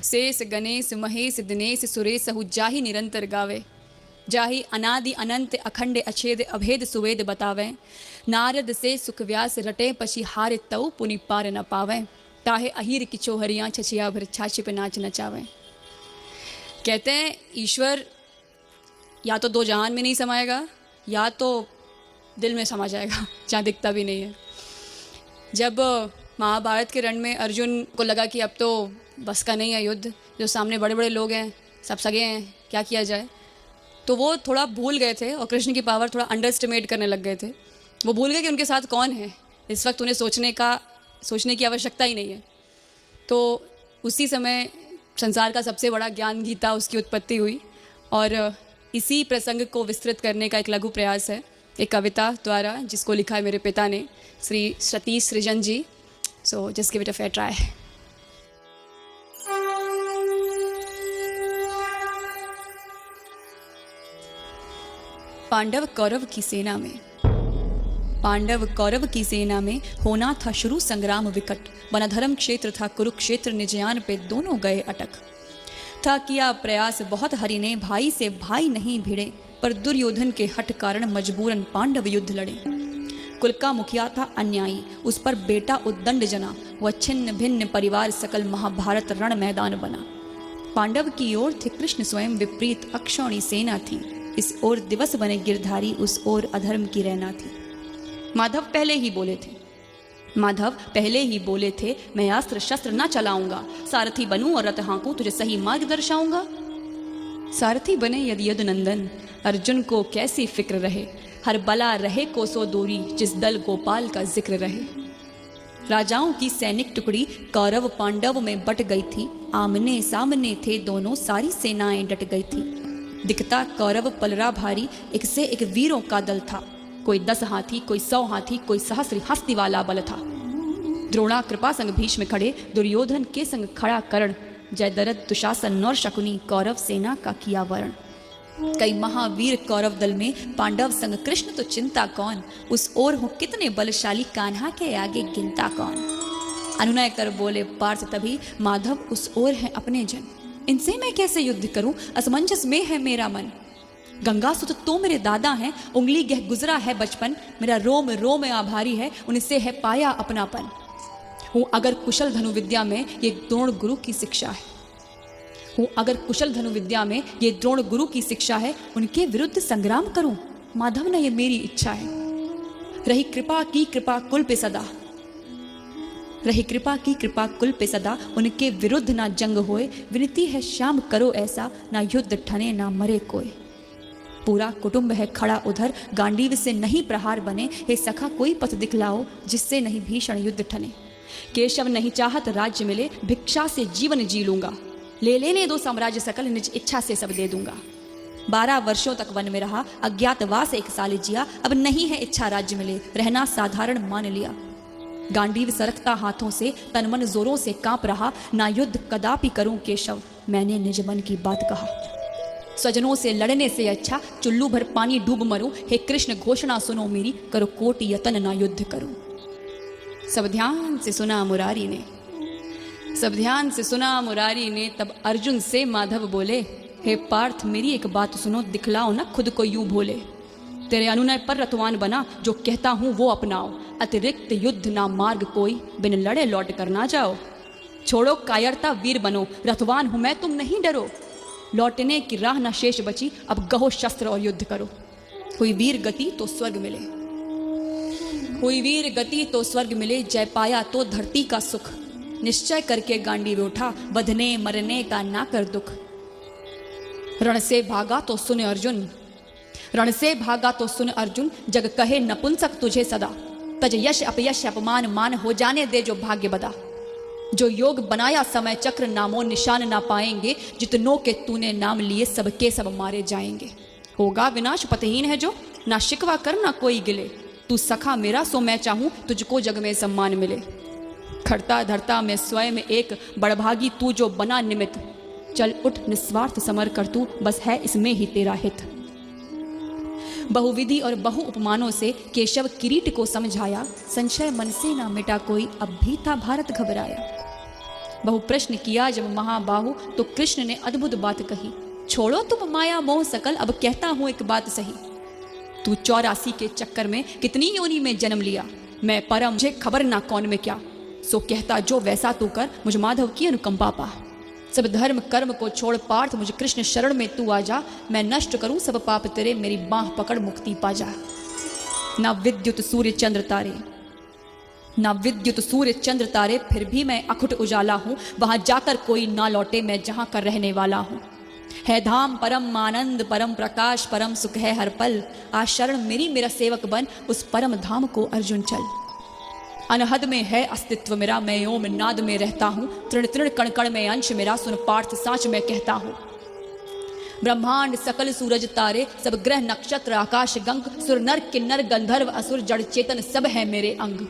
शेष गणेश महेश दिनेश सुरेश हु जाहि निरंतर गावे, जाहि अनादि अनंत अखंड अछेद अभेद सुवेद बतावे। नारद से सुख व्यास रटे पशी हार तऊ पुनि पार न पावे, ताहे अहीर की चोहरियाँ छछिया भर छाछी पे नाच नचावे। कहते हैं ईश्वर या तो दो जहान में नहीं समाएगा या तो दिल में समा जाएगा, जहाँ दिखता भी नहीं है। जब महाभारत के रण में अर्जुन को लगा कि अब तो बस का नहीं है युद्ध, जो सामने बड़े बड़े लोग हैं, सब सगे हैं, क्या किया जाए, तो वो थोड़ा भूल गए थे और कृष्ण की पावर थोड़ा अंडर एस्टिमेट करने लग गए थे। वो भूल गए कि उनके साथ कौन है। इस वक्त उन्हें सोचने की आवश्यकता ही नहीं है। तो उसी समय संसार का सबसे बड़ा ज्ञान गीता उसकी उत्पत्ति हुई और इसी प्रसंग को विस्तृत करने का एक लघु प्रयास है एक कविता द्वारा, जिसको लिखा है मेरे पिता ने, Shri Satish Srijan ji. So just give it a fair try. Pandav Kaurav की सेना में, पांडव कौरव की सेना में होना था शुरू संग्राम विकट। वनधर्म क्षेत्र था कुरुक्षेत्र, निजयान पे दोनों गए अटक। था किया प्रयास बहुत हरि ने, भाई से भाई नहीं भिड़े, पर दुर्योधन के हठ कारण मजबूरन पांडव युद्ध लड़े। कुल का मुखिया था अन्यायी, उस पर बेटा उद्दंड जना, वह छिन्न भिन्न परिवार सकल महाभारत रण मैदान बना। पांडव की ओर थे कृष्ण स्वयं, विपरीत अक्षौणी सेना थी। इस ओर दिवस बने गिरधारी, उस ओर अधर्म की रहना थी। माधव पहले ही बोले थे, माधव पहले ही बोले थे, मैं अस्त्र शस्त्र न चलाऊंगा, सारथी बनूं और रथ हाँकूं, तुझे सही मार्ग दर्शाऊंगा। सारथी बने यदि यदुनंदन, अर्जुन को कैसी फिक्र रहे, हर बला रहे कोसों दूरी, जिस दल गोपाल का जिक्र रहे। राजाओं की सैनिक टुकड़ी कौरव पांडव में बट गई थी, आमने सामने थे दोनों, सारी सेनाएं डट गई थी। दिखता कौरव पलरा भारी, एक से एक वीरों का दल था, कोई 10 हाथी, कोई 100 हाथी, कोई सहस्र हस्ती वाला बल था। द्रोणा कृपा संग भीष्म खड़े, दुर्योधन के संग खड़ा कर्ण, जयद्रथ दुशासन और शकुनी, कौरव सेना का किया वर्ण। कई महावीर कौरव दल में, पांडव संग कृष्ण तो चिंता कौन, उस ओर हो कितने बलशाली, कान्हा के आगे गिनता कौन। अनुनय कर बोले पार्थ तभी, माधव उस ओर है अपने जन, इनसे मैं कैसे युद्ध करूं, असमंजस में है मेरा मन। गंगा सुत तो मेरे दादा हैं, उंगली गह गुजरा है बचपन, मेरा रोम रोम आभारी है, उनसे है पाया अपनापन। हूँ अगर कुशल धनु विद्या में, ये द्रोण गुरु की शिक्षा है। हूँ अगर कुशल धनु विद्या में, ये द्रोण गुरु की शिक्षा है, उनके विरुद्ध संग्राम करूं, माधव ने ये मेरी इच्छा है। रही कृपा की कृपा कुल पे सदा, रही कृपा की कृपा कुल पे सदा, उनके विरुद्ध ना जंग होए, विनती है श्याम करो ऐसा, ना युद्ध ठने ना मरे कोई। पूरा कुटुंब है खड़ा उधर, गांडीव से नहीं प्रहार बने, हे सखा कोई पथ दिखलाओ, जिससे नहीं भीषण युद्ध ठने। केशव नहीं चाहत राज्य मिले, भिक्षा से जीवन जी लूंगा, ले लेने दो साम्राज्य सकल, निज इच्छा से सब दे दूंगा। 12 वर्षों तक वन में रहा, अज्ञातवास 1 साल जिया, अब नहीं है इच्छा राज्य मिले, रहना साधारण मान लिया। गांडीव सरकता हाथों से, तन मन जोरों से कांप रहा, ना युद्ध कदापि करूं केशव, मैंने निज मन की बात कहा। स्वजनों से लड़ने से अच्छा, चुल्लू भर पानी डूब मरूं, हे कृष्ण घोषणा सुनो मेरी, करो कोटि यतन ना युद्ध करूं। सब ध्यान से सुना मुरारी ने, सब ध्यान से सुना मुरारी ने, तब अर्जुन से माधव बोले, हे पार्थ मेरी एक बात सुनो, दिखलाओ ना खुद को यूं भोले। तेरे अनुनय पर रतवान बना, जो कहता हूं वो अपनाओ, अतिरिक्त युद्ध ना मार्ग कोई, बिन लड़े लौट कर ना जाओ। छोड़ो कायरता वीर बनो, रतवान हूं मैं तुम नहीं डरो, लौटने की राह ना शेष बची, अब गहो शस्त्र और युद्ध करो। हुई वीर गति तो स्वर्ग मिले, हुई वीर गति तो स्वर्ग मिले, जय पाया तो धरती का सुख, निश्चय करके गांडीव उठा, बधने मरने का ना कर दुख। रण से भागा तो सुन अर्जुन, रण से भागा तो सुन अर्जुन, जग कहे नपुंसक तुझे सदा, तज यश अपयश अपमान मान, हो जाने दे जो भाग्य बदा। जो योग बनाया समय चक्र, नामो निशान ना पाएंगे, जितनों के तूने नाम लिए सबके सब मारे जाएंगे। होगा विनाश पतहीन है जो, ना शिकवा कर ना कोई गिले, तू सखा मेरा सो मैं चाहूं, तुझको जग में सम्मान मिले। खड़ता धरता में स्वयं एक, बड़भागी तू जो बना निमित्त, चल उठ निस्वार्थ समर कर तू, बस है इसमें ही तेरा हित। बहुविधि और बहु उपमानों से केशव किरीट को समझाया, संशय मन से ना मिटा कोई, अब भी था भारत घबराया। बहु प्रश्न किया जब महाबाहु, तो कृष्ण ने अद्भुत बात कही। छोड़ो तुम माया मोह सकल, अब कहता हूं एक बात सही। तू 84 के चक्कर में कितनी योनि में जन्म लिया, मैं परम मुझे खबर ना कौन में क्या। सो कहता जो वैसा तू कर, मुझ माधव की अनुकंपा पा। सब धर्म कर्म को छोड़ पार्थ, मुझे कृष्ण शरण में तू आ जा। मैं नष्ट करूं सब पाप तेरे, मेरी बाह पकड़ मुक्ति पा जा। ना विद्युत सूर्य चंद्र तारे, ना विद्युत सूर्य चंद्र तारे, फिर भी मैं अखुट उजाला हूं। वहां जाकर कोई ना लौटे, मैं जहां का रहने वाला हूं। है धाम परम आनंद, परम प्रकाश, परम सुख है हर पल। आज शरण मेरी, मेरा सेवक बन, उस परम धाम को अर्जुन चल। अनहद में है अस्तित्व मेरा, मैं ओम नाद में रहता हूँ। तृण तृण कण कण में अंश मेरा, सुन पार्थ साच मैं कहता हूँ। ब्रह्मांड सकल सूरज तारे, सब ग्रह नक्षत्र आकाश गंग, सुर नर किन्नर गंधर्व असुर जड़ चेतन सब है मेरे अंग।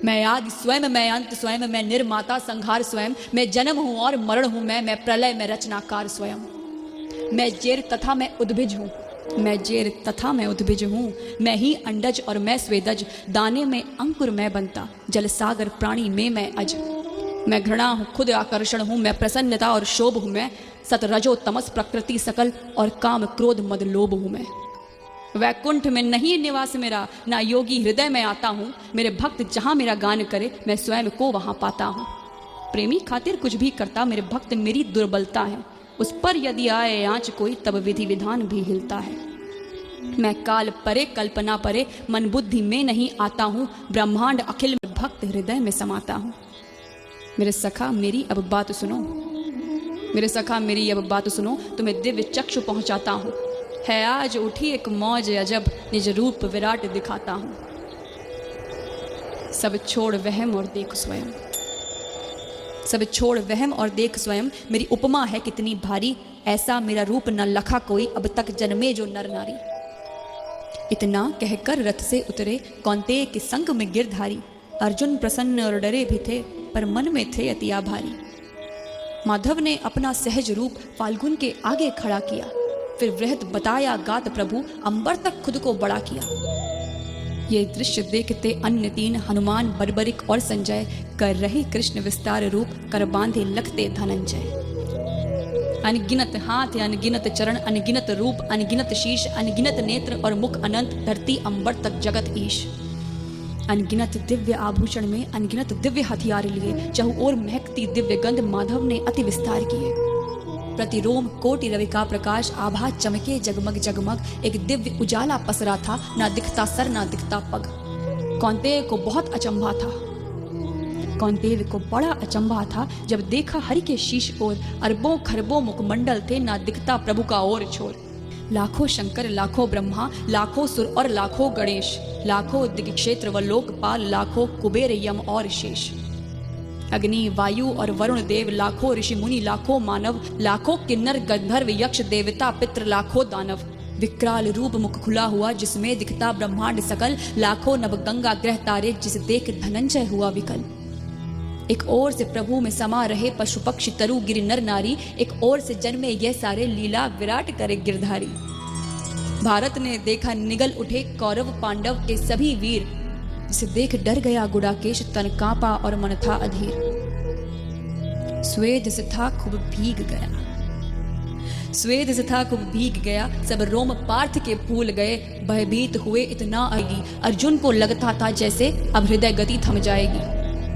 मैं आदि स्वयं, मैं अंत स्वयं, मैं निर्माता संहार स्वयं। मैं जन्म हूँ और मरण हूँ मैं प्रलय में रचनाकार स्वयं। मैं जेर तथा मैं उद्भिज हूँ, मैं जेर तथा मैं उद्भिज हूँ। मैं ही अंडज और मैं स्वेदज, दाने में अंकुर मैं बनता, जल सागर प्राणी में मैं अज। मैं घृणा हूँ खुद आकर्षण हूँ, मैं प्रसन्नता और शोभ हूँ मैं। सत रजो तमस प्रकृति सकल, और काम क्रोध मद लोभ हूँ मैं। वैकुंठ में नहीं निवास मेरा, ना योगी हृदय में आता हूँ। मेरे भक्त जहाँ मेरा गान करे, मैं स्वयं को वहाँ पाता हूँ। प्रेमी खातिर कुछ भी करता, मेरे भक्त मेरी दुर्बलता है। उस पर यदि आए आँच कोई, तब विधि विधान भी हिलता है। मैं काल परे कल्पना परे, मन बुद्धि में नहीं आता हूँ। ब्रह्मांड अखिल में भक्त हृदय में समाता हूँ। मेरे सखा मेरी अब बात सुनो, मेरे सखा मेरी अब बात सुनो, तुम्हें दिव्य चक्षु पहुँचाता हूँ। है आज उठी एक मौज अजब, निज रूप विराट दिखाता हूँ। सब छोड़ वहम और देख स्वयं, सब छोड़ वहम और देख स्वयं। मेरी उपमा है कितनी भारी, ऐसा मेरा रूप न लखा कोई, अब तक जन्मे जो नर नारी। इतना कहकर रथ से उतरे, कौन्तेय के संग में गिरधारी। अर्जुन प्रसन्न और डरे भी थे, पर मन में थे अति आभारी। माधव ने अपना सहज रूप फाल्गुन के आगे खड़ा किया, फिर वृहत बताया गात प्रभु, अंबर तक खुद को बड़ा किया। ये दृश्य देखते अन्य तीन, हनुमान बर्बरिक और संजय, कर रहे कृष्ण विस्तार रूप, कर बांधे लखते धनंजय। अनगिनत हाथ अनगिनत चरण, अनगिनत रूप अनगिनत शीश, अनगिनत नेत्र और मुख अनंत, धरती अंबर तक जगत ईश। अनगिनत दिव्य आभूषण में अनगिनत दिव्य हथियार लिए, चहु ओर महकती दिव्य गंध माधव ने अति विस्तार किए। प्रतिरोम कोटि रवि का प्रकाश, आभा चमके जगमग जगमग। एक दिव्य उजाला पसरा था, ना दिखता सर ना दिखता पग। कौन्तेय को बहुत अचंभा था, कौन्तेय को बड़ा अचंभा था, जब देखा हरि के शीश ओर। अरबों खरबों मुखमंडल थे, ना दिखता प्रभु का और छोर। लाखों शंकर लाखों ब्रह्मा, लाखों सुर और लाखों गणेश, लाखों दिग्क्षेत्र व लोकपाल, लाखों कुबेर यम और शेष। अग्नि वायु और वरुण देव, लाखों ऋषि मुनि लाखों मानव, लाखों किन्नर गंधर्व यक्ष देवता पितृ लाखों दानव। विकराल रूप मुख खुला हुआ, जिसमें दिखता ब्रह्मांड सकल। लाखों नव गंगा ग्रह तारे, जिसे देख धनंजय हुआ विकल। एक ओर से प्रभु में समा रहे पशु पक्षी तरु गिरि नर नारी, एक ओर से जन्मे यह सारे लीला विराट करे गिरधारी। भारत ने देखा निगल उठे कौरव पांडव के सभी वीर, जिसे देख डर गया गुडाकेश, तन कांपा और मन था अधीर। स्वेद से था खूब भीग गया, स्वेद से था खूब भीग गया, सब रोम पार्थ के फूल गए। भयभीत हुए इतना आएगी, अर्जुन को लगता था जैसे अब हृदय गति थम जाएगी।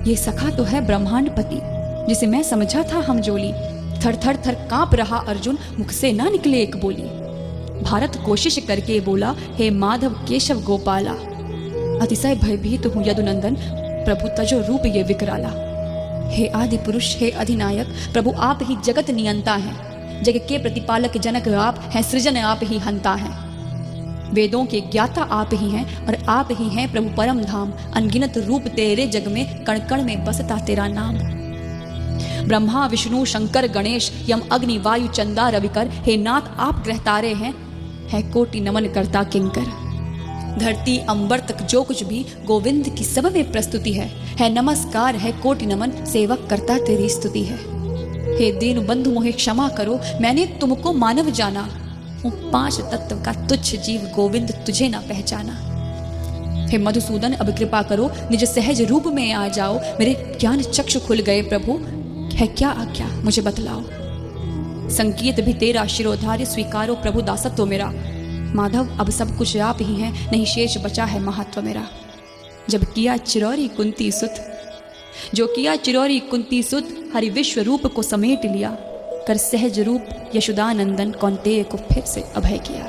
ये सखा तो है ब्रह्मांड पति, जिसे मैं समझा था हम जोली। थर थर थर कांप रहा अर्जुन, मुख से ना निकले एक बोली। भारत कोशिश करके बोला, हे माधव केशव गोपाला, अतिशय भयभीत हूँ यदुनंदन, प्रभु तजो रूप ये विकराला। हे आदि पुरुष हे अधिनायक, प्रभु आप ही जगत नियंता हैं। जग के प्रतिपालक जनक आप हैं, सृजन आप ही हंता हैं। वेदों के ज्ञाता आप ही हैं, और आप ही हैं प्रभु परम धाम। अनगिनत रूप तेरे जग में, कण कण में बसता तेरा नाम। ब्रह्मा विष्णु शंकर गणेश, यम अग्नि वायु चंदा रविकर, हे नाथ आप ग्रह तारे हैं, है कोटि नमन करता किंकर। धरती अंबर तक जो कुछ भी, गोविंद की सब में प्रस्तुति है नमस्कार है कोटि नमन, सेवक करता तेरी स्तुति है। हे दीन बंधु मोहे क्षमा करो, मैंने तुमको मानव जाना, हूँ 5 तत्व का तुच्छ जीव, गोविंद तुझे ना पहचाना। हे मधुसूदन अब कृपा करो, निज सहज रूप में आ जाओ, मेरे ज्ञान चक्षु खुल गए प्रभु, है क्या आज्ञा मुझे बतलाओ। संकेत भी तेरा शिरोधार्य स्वीकारो प्रभु दासत्व मेरा। माधव अब सब कुछ आप ही हैं, नहीं शेष बचा है महत्व मेरा। जब किया चिरौरी कुंती सुत, जो किया चिरौरी कुंती सुत, हरि विश्व रूप को समेट लिया। कर सहज रूप यशोदानंदन कौन्तेय को फिर से अभय किया।